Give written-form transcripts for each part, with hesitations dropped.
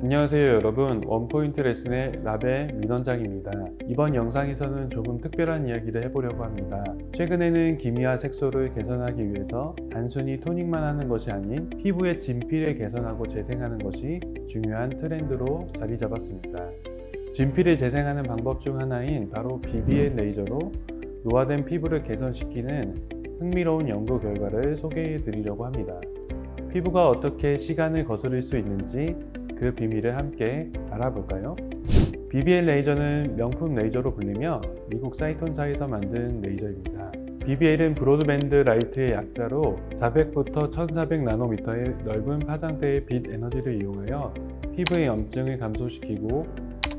안녕하세요 여러분, 원포인트 레슨의 라베 민원장입니다. 이번 영상에서는 조금 특별한 이야기를 해보려고 합니다. 최근에는 기미와 색소를 개선하기 위해서 단순히 토닉만 하는 것이 아닌 피부의 진피를 개선하고 재생하는 것이 중요한 트렌드로 자리 잡았습니다. 진피를 재생하는 방법 중 하나인 바로 BBL 레이저로 노화된 피부를 개선시키는 흥미로운 연구 결과를 소개해 드리려고 합니다. 피부가 어떻게 시간을 거스를 수 있는지 그 비밀을 함께 알아볼까요? BBL 레이저는 명품 레이저로 불리며 미국 사이톤사에서 만든 레이저입니다. BBL은 브로드밴드 라이트의 약자로 400부터 1400 나노미터의 넓은 파장대의 빛 에너지를 이용하여 피부의 염증을 감소시키고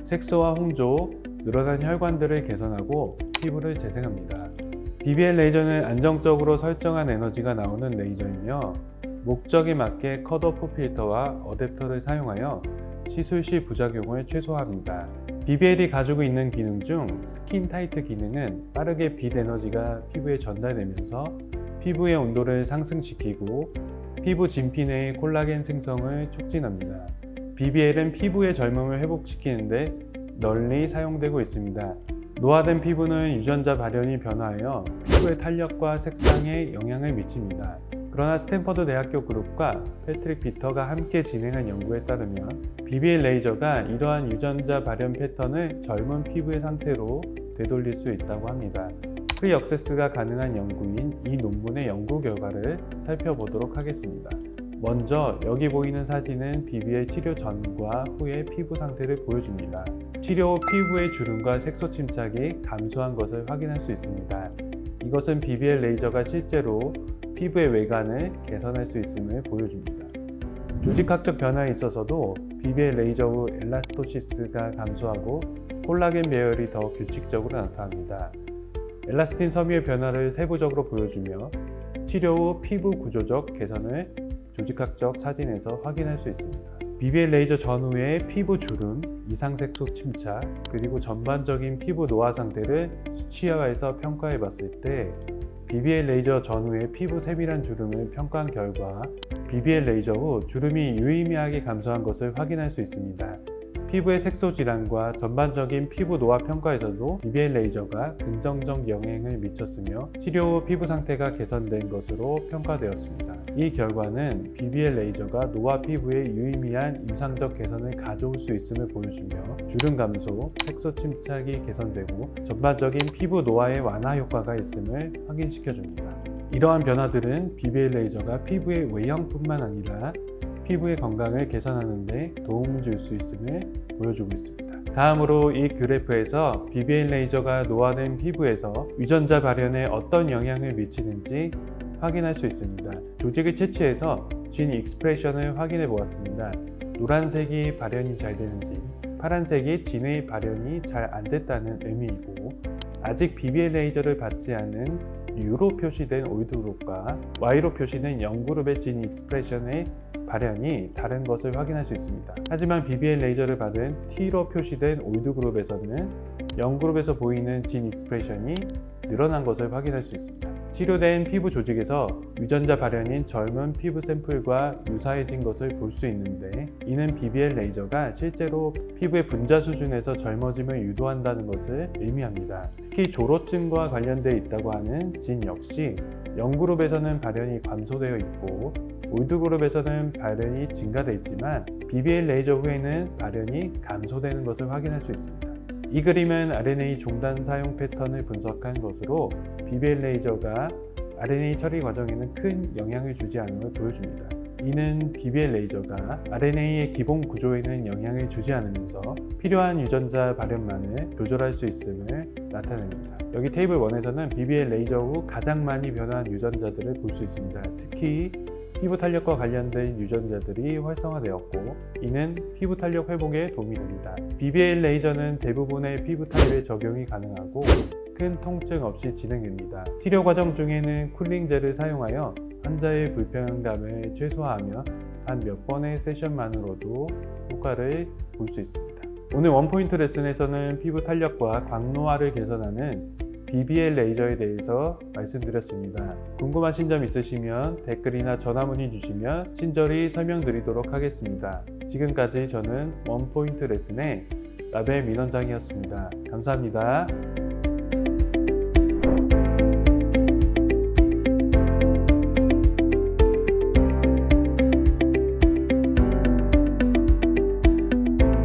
색소와 홍조, 늘어난 혈관들을 개선하고 피부를 재생합니다. BBL 레이저는 안정적으로 설정한 에너지가 나오는 레이저이며 목적에 맞게 컷오프 필터와 어댑터를 사용하여 시술 시 부작용을 최소화합니다. BBL이 가지고 있는 기능 중 스킨 타이트 기능은 빠르게 빛 에너지가 피부에 전달되면서 피부의 온도를 상승시키고 피부 진피 내의 콜라겐 생성을 촉진합니다. BBL은 피부의 젊음을 회복시키는데 널리 사용되고 있습니다. 노화된 피부는 유전자 발현이 변화하여 피부의 탄력과 색상에 영향을 미칩니다. 그러나 스탠퍼드 대학교 그룹과 패트릭 비터가 함께 진행한 연구에 따르면 BBL 레이저가 이러한 유전자 발현 패턴을 젊은 피부의 상태로 되돌릴 수 있다고 합니다. 프리 액세스가 가능한 연구인 이 논문의 연구 결과를 살펴보도록 하겠습니다. 먼저 여기 보이는 사진은 BBL 치료 전과 후의 피부 상태를 보여줍니다. 치료 후 피부의 주름과 색소 침착이 감소한 것을 확인할 수 있습니다. 이것은 BBL 레이저가 실제로 피부의 외관을 개선할 수 있음을 보여줍니다. 조직학적 변화에 있어서도 BBL 레이저 후 엘라스토시스가 감소하고 콜라겐 배열이 더 규칙적으로 나타납니다. 엘라스틴 섬유의 변화를 세부적으로 보여주며 치료 후 피부 구조적 개선을 조직학적 사진에서 확인할 수 있습니다. BBL 레이저 전후의 피부 주름, 이상색소 침착, 그리고 전반적인 피부 노화 상태를 수치화해서 평가해 봤을 때 BBL 레이저 전후의 피부 세밀한 주름을 평가한 결과 BBL 레이저 후 주름이 유의미하게 감소한 것을 확인할 수 있습니다. 피부의 색소 질환과 전반적인 피부 노화 평가에서도 BBL 레이저가 긍정적 영향을 미쳤으며 치료 후 피부 상태가 개선된 것으로 평가되었습니다. 이 결과는 BBL 레이저가 노화 피부에 유의미한 임상적 개선을 가져올 수 있음을 보여주며 주름 감소, 색소 침착이 개선되고 전반적인 피부 노화의 완화 효과가 있음을 확인시켜줍니다. 이러한 변화들은 BBL 레이저가 피부의 외형뿐만 아니라 피부의 건강을 개선하는 데 도움을 줄 수 있음을 보여주고 있습니다. 다음으로 이 그래프에서 BBL 레이저가 노화된 피부에서 유전자 발현에 어떤 영향을 미치는지 확인할 수 있습니다. 조직을 채취해서 진 익스프레션을 확인해 보았습니다. 노란색이 발현이 잘 되는지, 파란색이 진의 발현이 잘 안 됐다는 의미이고, 아직 BBL 레이저를 받지 않은 U로 표시된 올드 그룹과 Y로 표시된 영 그룹의 진 익스프레션의 발현이 다른 것을 확인할 수 있습니다. 하지만 BBL 레이저를 받은 T로 표시된 올드 그룹에서는 영 그룹에서 보이는 진 익스프레션이 늘어난 것을 확인할 수 있습니다. 치료된 피부 조직에서 유전자 발현인 젊은 피부 샘플과 유사해진 것을 볼 수 있는데, 이는 BBL 레이저가 실제로 피부의 분자 수준에서 젊어짐을 유도한다는 것을 의미합니다. 특히 조로증과 관련되어 있다고 하는 진 역시 영 그룹에서는 발현이 감소되어 있고 올드 그룹에서는 발현이 증가되어 있지만 BBL 레이저 후에는 발현이 감소되는 것을 확인할 수 있습니다. 이 그림은 RNA 종단 사용 패턴을 분석한 것으로 BBL 레이저가 RNA 처리 과정에는 큰 영향을 주지 않음을 보여줍니다. 이는 BBL 레이저가 RNA의 기본 구조에는 영향을 주지 않으면서 필요한 유전자 발현만을 조절할 수 있음을 나타냅니다. 여기 테이블 1에서는 BBL 레이저 후 가장 많이 변화한 유전자들을 볼 수 있습니다. 특히 피부 탄력과 관련된 유전자들이 활성화되었고, 이는 피부 탄력 회복에 도움이 됩니다. BBL 레이저는 대부분의 피부 타입에 적용이 가능하고 큰 통증 없이 진행됩니다. 치료 과정 중에는 쿨링 젤을 사용하여 환자의 불편감을 최소화하며 단 몇 번의 세션만으로도 효과를 볼 수 있습니다. 오늘 원포인트 레슨에서는 피부 탄력과 광노화를 개선하는 BBL 레이저에 대해서 말씀드렸습니다. 궁금하신 점 있으시면 댓글이나 전화 문의 주시면 친절히 설명드리도록 하겠습니다. 지금까지 저는 원포인트 레슨의 라벨 민원장이었습니다. 감사합니다.